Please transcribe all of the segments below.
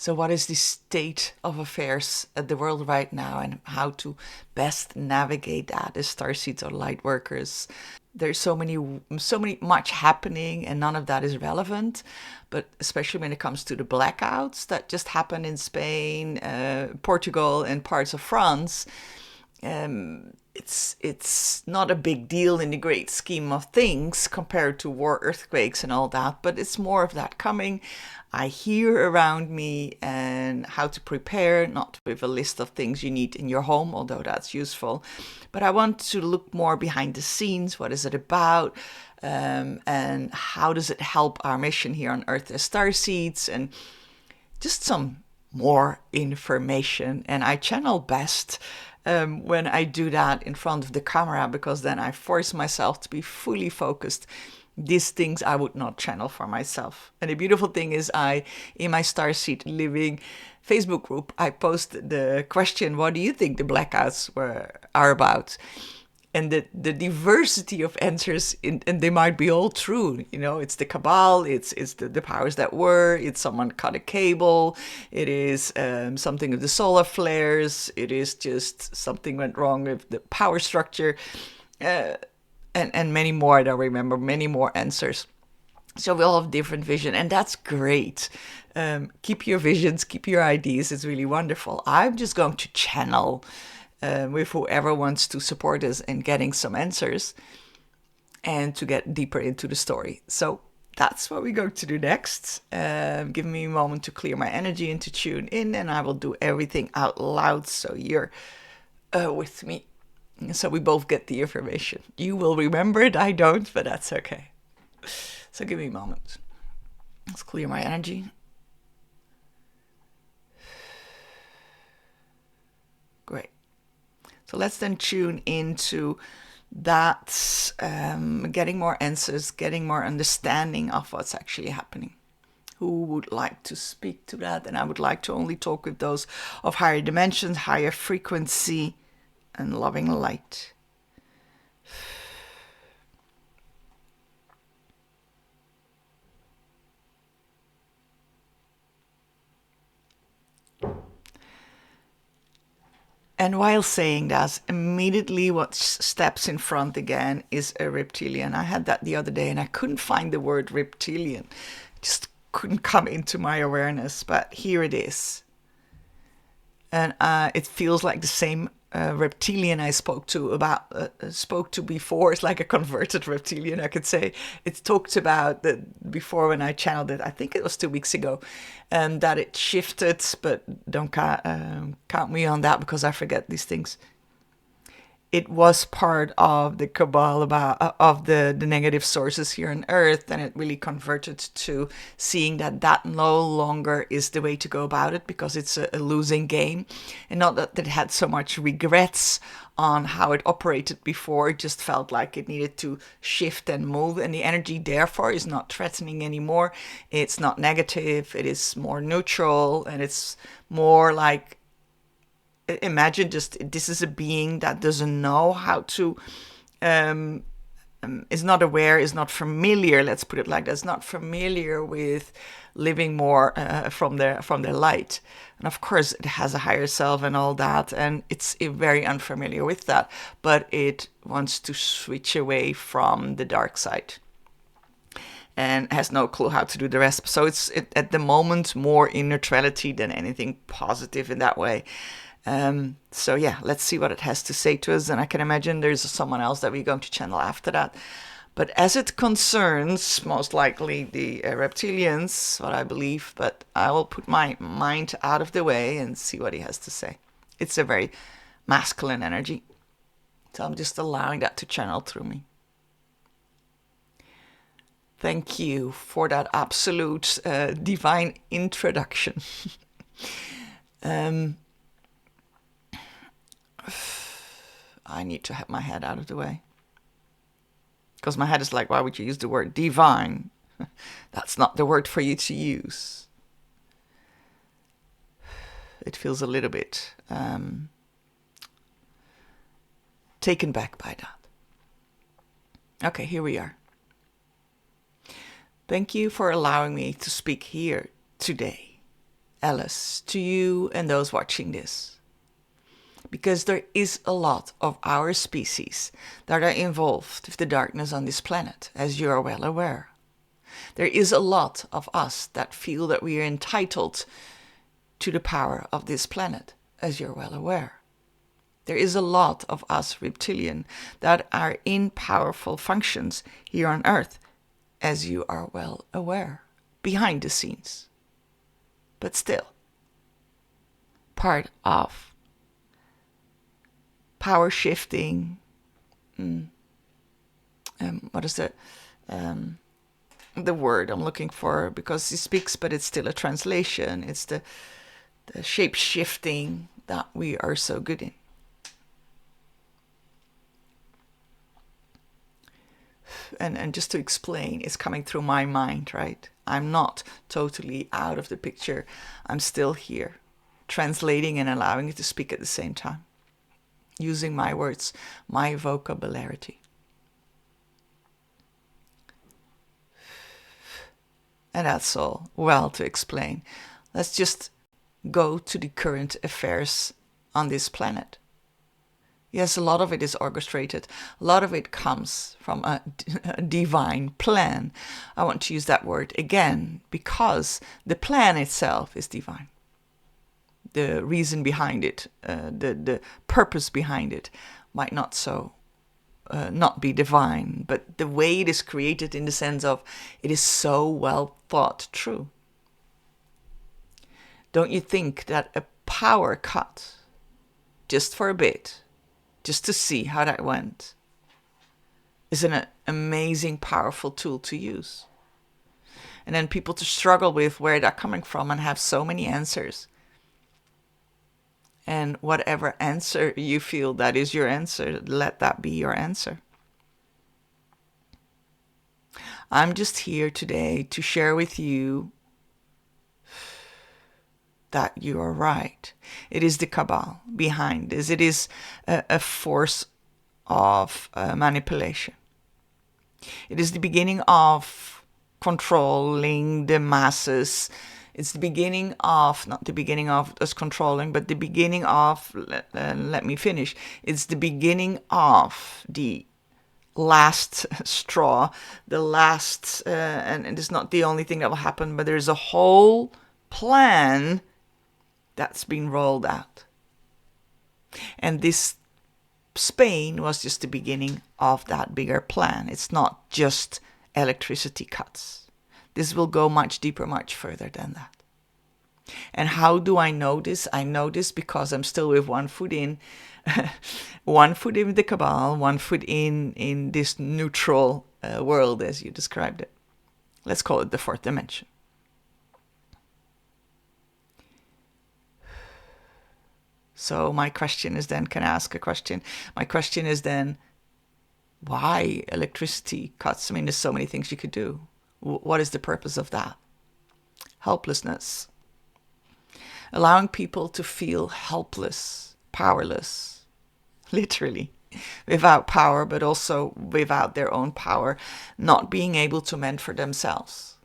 So what is the state of affairs at the world right now, and how to best navigate that as starseeds or light workers? There's much happening, and none of that is relevant. But especially when it comes to the blackouts that just happened in Spain, Portugal, and parts of France, it's not a big deal in the great scheme of things compared to war, earthquakes, and all that. But it's more of that coming. I hear around me and how to prepare, not with a list of things you need in your home, although that's useful. But I want to look more behind the scenes. What is it about? And how does it help our mission here on Earth as starseeds? And just some more information. And I channel best when I do that in front of the camera, because then I force myself to be fully focused. These things I would not channel for myself. And the beautiful thing is, in my Starseed Living Facebook group, I posted the question, what do you think the blackouts are about? And the diversity of answers, and they might be all true. It's the cabal, it's the powers that were, it's someone cut a cable, it is something with the solar flares, it is just something went wrong with the power structure, and many more. I don't remember, many more answers. So we all have different vision, and that's great. Keep your visions, keep your ideas. It's really wonderful. I'm just going to channel with whoever wants to support us in getting some answers and to get deeper into the story. So that's what we're going to do next. Give me a moment to clear my energy and to tune in, and I will do everything out loud so you're with me. So we both get the information. You will remember it, I don't, but that's okay. So give me a moment. Let's clear my energy. Great. So let's then tune into that, getting more answers, getting more understanding of what's actually happening. Who would like to speak to that? And I would like to only talk with those of higher dimensions, higher frequency, and loving light. And while saying that, immediately what steps in front again is a reptilian. I had that the other day and I couldn't find the word reptilian. Just couldn't come into my awareness, but here it is. And it feels like the same reptilian I spoke to before. It's like a converted reptilian, I could say. It talked about that before when I channeled it. I think it was 2 weeks ago, that it shifted, but don't count me on that because I forget these things. It was part of the cabal of the negative sources here on Earth, and it really converted to seeing that no longer is the way to go about it, because it's a losing game. And not that it had so much regrets on how it operated before, it just felt like it needed to shift and move, and the energy therefore is not threatening anymore. It's not negative, it is more neutral, and it's more like, imagine just this is a being that doesn't know how to, is not aware, is not familiar, let's put it like that, is not familiar with living more from their light. And of course it has a higher self and all that, and it's very unfamiliar with that, but it wants to switch away from the dark side and has no clue how to do the rest. So it's at the moment more in neutrality than anything positive in that way. So yeah, let's see what it has to say to us, and I can imagine there's someone else that we're going to channel after that. But as it concerns most likely the reptilians, what I believe, but I will put my mind out of the way and see what he has to say. It's a very masculine energy, so I'm just allowing that to channel through me. Thank you for that absolute divine introduction. I need to have my head out of the way, because my head is like, why would you use the word divine? That's not the word for you to use. It feels a little bit taken back by that. Okay, here we are. Thank you for allowing me to speak here today. Alice, to you and those watching this. Because there is a lot of our species that are involved with the darkness on this planet, as you are well aware. There is a lot of us that feel that we are entitled to the power of this planet, as you're well aware. There is a lot of us reptilian that are in powerful functions here on Earth, as you are well aware, behind the scenes. But still, part of power shifting, what is it? The word I'm looking for, because he speaks, but it's still a translation. It's the shape shifting that we are so good in. And just to explain, it's coming through my mind, right? I'm not totally out of the picture. I'm still here, translating and allowing it to speak at the same time, using my words, my vocabulary. And that's all well to explain. Let's just go to the current affairs on this planet. Yes, a lot of it is orchestrated. A lot of it comes from a divine plan. I want to use that word again because the plan itself is divine. The reason behind it, the purpose behind it might not be divine, but the way it is created in the sense of it is so well thought through. Don't you think that a power cut, just for a bit, just to see how that went, is an amazing, powerful tool to use? And then people to struggle with where they're coming from and have so many answers. And whatever answer you feel that is your answer, let that be your answer. I'm just here today to share with you that you are right. It is the cabal behind this. It is a force of manipulation. It is the beginning of controlling the masses. It's the beginning of, not the beginning of us controlling, but the beginning of, let me finish. It's the beginning of the last straw, the last, and it's not the only thing that will happen, but there's a whole plan that's been rolled out. And this Spain was just the beginning of that bigger plan. It's not just electricity cuts. This will go much deeper, much further than that. And how do I know this? I know this because I'm still with one foot in, one foot in the cabal, one foot in this neutral world, as you described it. Let's call it the fourth dimension. So my question is then, can I ask a question? My question is then, why electricity cuts? I mean, there's so many things you could do. What is the purpose of that? Helplessness. Allowing people to feel helpless, powerless, literally, without power, but also without their own power, not being able to mend for themselves.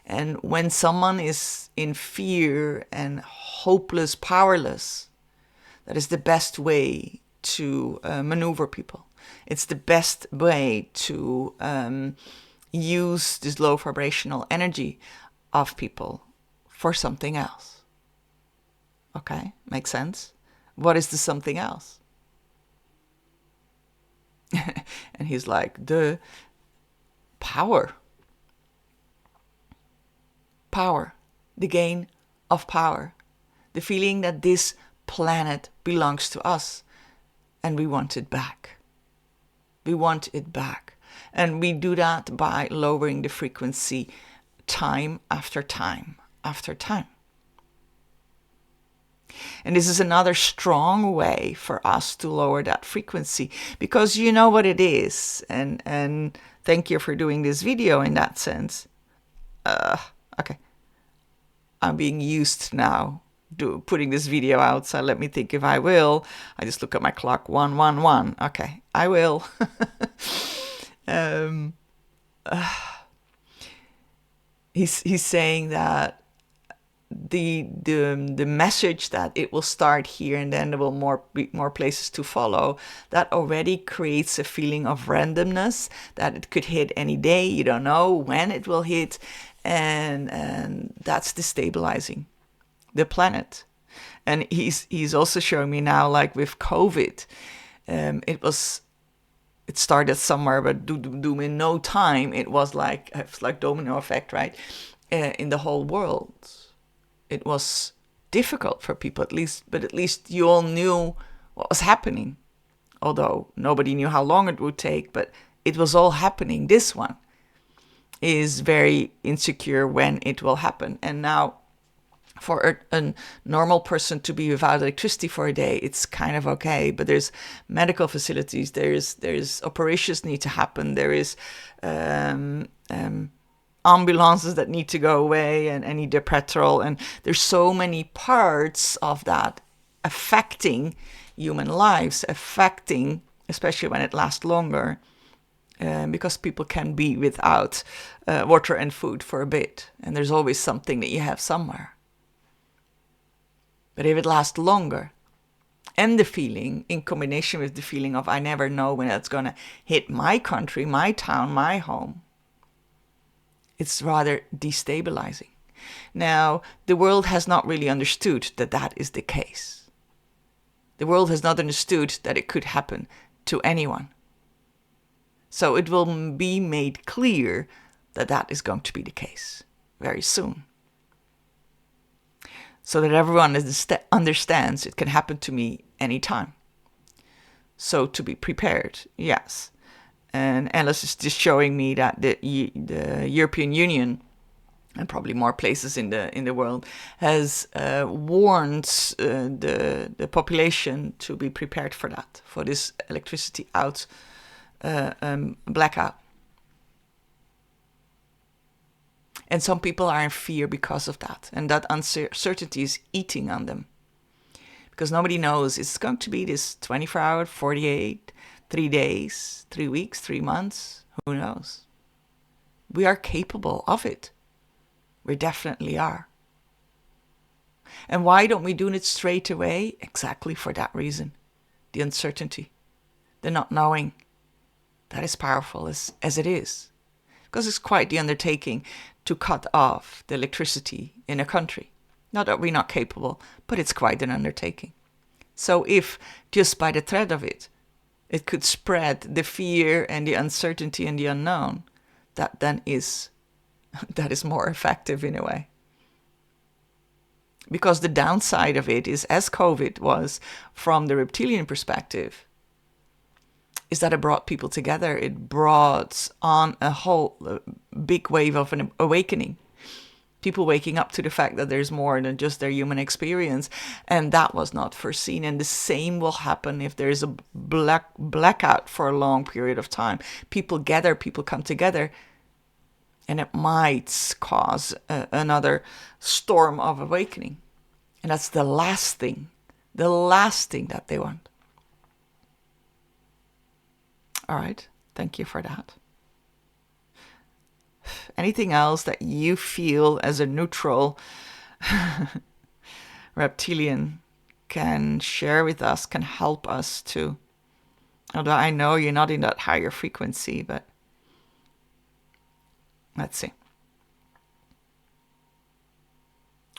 And when someone is in fear and hopeless, powerless, that is the best way to maneuver people. It's the best way to use this low vibrational energy of people for something else. Okay, makes sense? What is the something else? And he's like, the power. Power, the gain of power, the feeling that this planet belongs to us and we want it back. We want it back. And we do that by lowering the frequency time after time after time. And this is another strong way for us to lower that frequency, because you know what it is. And thank you for doing this video in that sense. Okay, I'm being used now putting this video out, so let me think if I will. I just look at my clock, 111. Okay, I will. He's saying that the message that it will start here and then there will be more places to follow, that already creates a feeling of randomness, that it could hit any day. You don't know when it will hit, and that's destabilizing the planet. And he's also showing me now, like with COVID, it started somewhere, but in no time it was like domino effect, right? In the whole world, it was difficult for people, but at least you all knew what was happening, although nobody knew how long it would take, but it was all happening. This one is very insecure when it will happen. And now for a normal person to be without electricity for a day, it's kind of okay. But there's medical facilities, there's operations need to happen, there is ambulances that need to go away and need their petrol, and there's so many parts of that affecting human lives, affecting, especially when it lasts longer, because people can be without water and food for a bit, and there's always something that you have somewhere. But if it lasts longer, and the feeling in combination with the feeling of I never know when it's going to hit my country, my town, my home, it's rather destabilizing. Now, the world has not really understood that that is the case. The world has not understood that it could happen to anyone. So it will be made clear that that is going to be the case very soon. So that everyone understands it can happen to me anytime. So to be prepared, yes. And Alice is just showing me that the European Union, and probably more places in the world, has warned the population to be prepared for that, for this electricity out blackout. And some people are in fear because of that. And that uncertainty is eating on them. Because nobody knows, it's going to be this 24 hour, 48, 3 days, 3 weeks, 3 months. Who knows? We are capable of it. We definitely are. And why don't we do it straight away? Exactly for that reason. The uncertainty. The not knowing. That is powerful as it is. Because it's quite the undertaking to cut off the electricity in a country. Not that we're not capable, but it's quite an undertaking. So if just by the threat of it, it could spread the fear and the uncertainty and the unknown, that is more effective in a way. Because the downside of it is, as COVID was from the reptilian perspective, is that it brought people together. It brought on a whole big wave of an awakening. People waking up to the fact that there's more than just their human experience. And that was not foreseen. And the same will happen if there's a blackout for a long period of time. People gather, people come together. And it might cause another storm of awakening. And that's the last thing that they want. All right, thank you for that. Anything else that you feel as a neutral reptilian can share with us, can help us to, although I know you're not in that higher frequency, but let's see.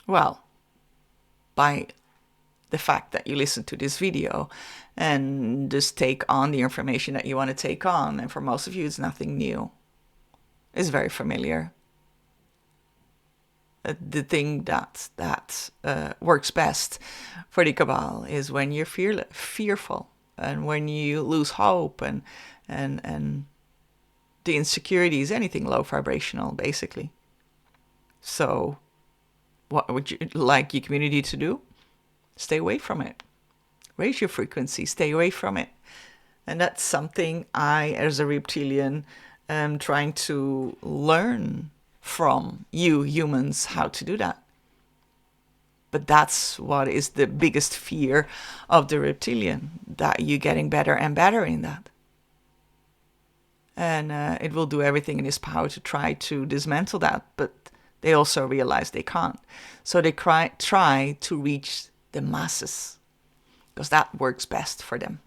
Well, by the fact that you listen to this video and just take on the information that you want to take on, and for most of you it's nothing new. It's very familiar. The thing that works best for the Cabal is when you're fearful, and when you lose hope, and the insecurity is anything low vibrational, basically. So what would you like your community to do? Stay away from it. Raise your frequency. Stay away from it. And that's something I, as a reptilian, am trying to learn from you humans, how to do that. But that's what is the biggest fear of the reptilian, that you're getting better and better in that. And it will do everything in its power to try to dismantle that. But they also realize they can't. So they try to reach the masses because that works best for them.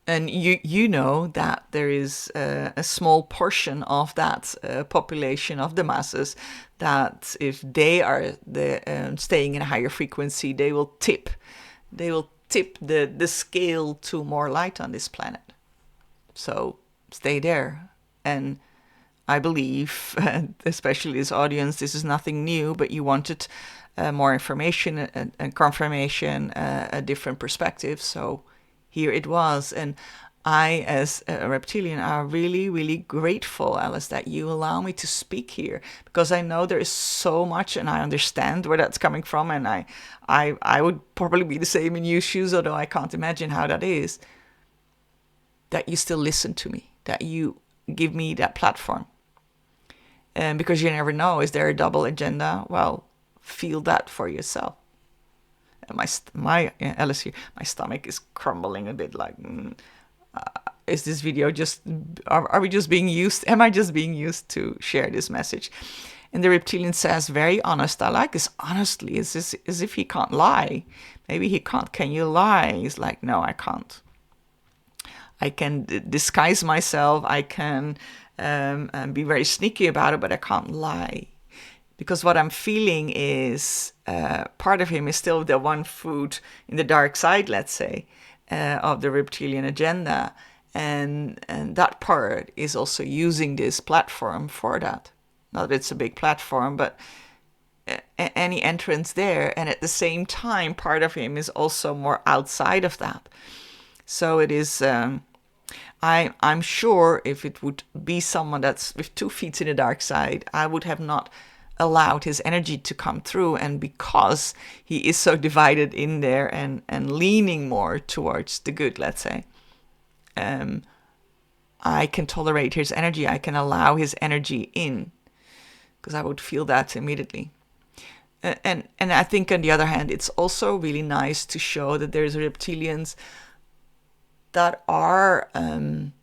And you know that there is a small portion of that population of the masses that if they are staying in a higher frequency, they will tip the scale to more light on this planet. So stay there. And I believe, especially this audience, this is nothing new, but you wanted more information and confirmation, a different perspective. So here it was. And I, as a reptilian, are really, really grateful, Alice, that you allow me to speak here, because I know there is so much and I understand where that's coming from. And I would probably be the same in your shoes, although I can't imagine how that is, that you still listen to me, that you give me that platform. And because you never know, is there a double agenda? Well, feel that for yourself. My Alice here, my stomach is crumbling a bit. Like, is this video just? Are we just being used? Am I just being used to share this message? And the reptilian says, very honest. I like this honestly. It's as if he can't lie. Maybe he can't. Can you lie? He's like, no, I can't. I can disguise myself. I can be very sneaky about it, but I can't lie. Because what I'm feeling is part of him is still the one foot in the dark side, let's say, of the reptilian agenda. And that part is also using this platform for that. Not that it's a big platform, but any entrance there. And at the same time, part of him is also more outside of that. So it is... I'm sure if it would be someone that's with 2 feet in the dark side, I would have not allowed his energy to come through. And because he is so divided in there and leaning more towards the good, let's say, I can tolerate his energy. I can allow his energy in because I would feel that immediately. And I think on the other hand, it's also really nice to show that there's reptilians that are, and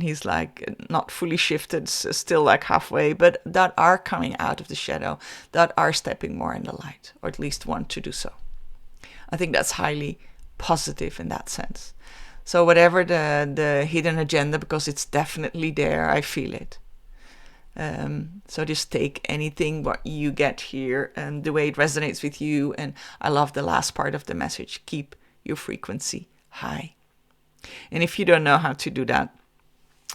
he's like not fully shifted, still like halfway, but that are coming out of the shadow, that are stepping more in the light, or at least want to do so. I think that's highly positive in that sense. So whatever the hidden agenda, because it's definitely there, I feel it. So just take anything what you get here and the way it resonates with you. And I love the last part of the message, keep your frequency high. And if you don't know how to do that,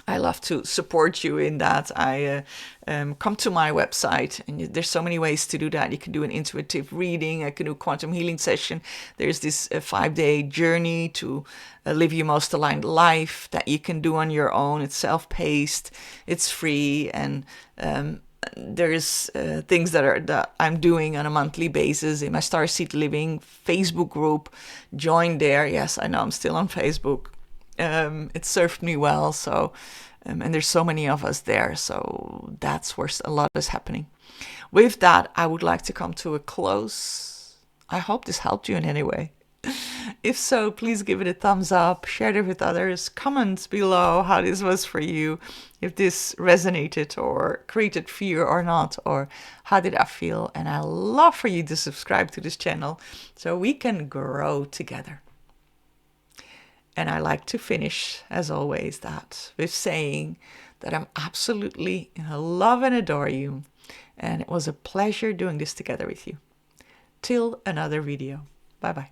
I love to support you in that. I come to my website, and there's so many ways to do that. You can do an intuitive reading. I can do a quantum healing session. There's this 5-day journey to live your most aligned life that you can do on your own. It's self-paced. It's free, and there's things that I'm doing on a monthly basis in my Starseed Living Facebook group. Join there. Yes, I know I'm still on Facebook. It served me well, so and there's so many of us there, so that's where a lot is happening. With that, I would like to come to a close. I hope this helped you in any way. If so, please give it a thumbs up, share it with others, comment below how this was for you, if this resonated or created fear or not, or how did I feel. And I love for you to subscribe to this channel so we can grow together. And I like to finish, as always, that with saying that I'm absolutely love and adore you. And it was a pleasure doing this together with you. Till another video. Bye-bye.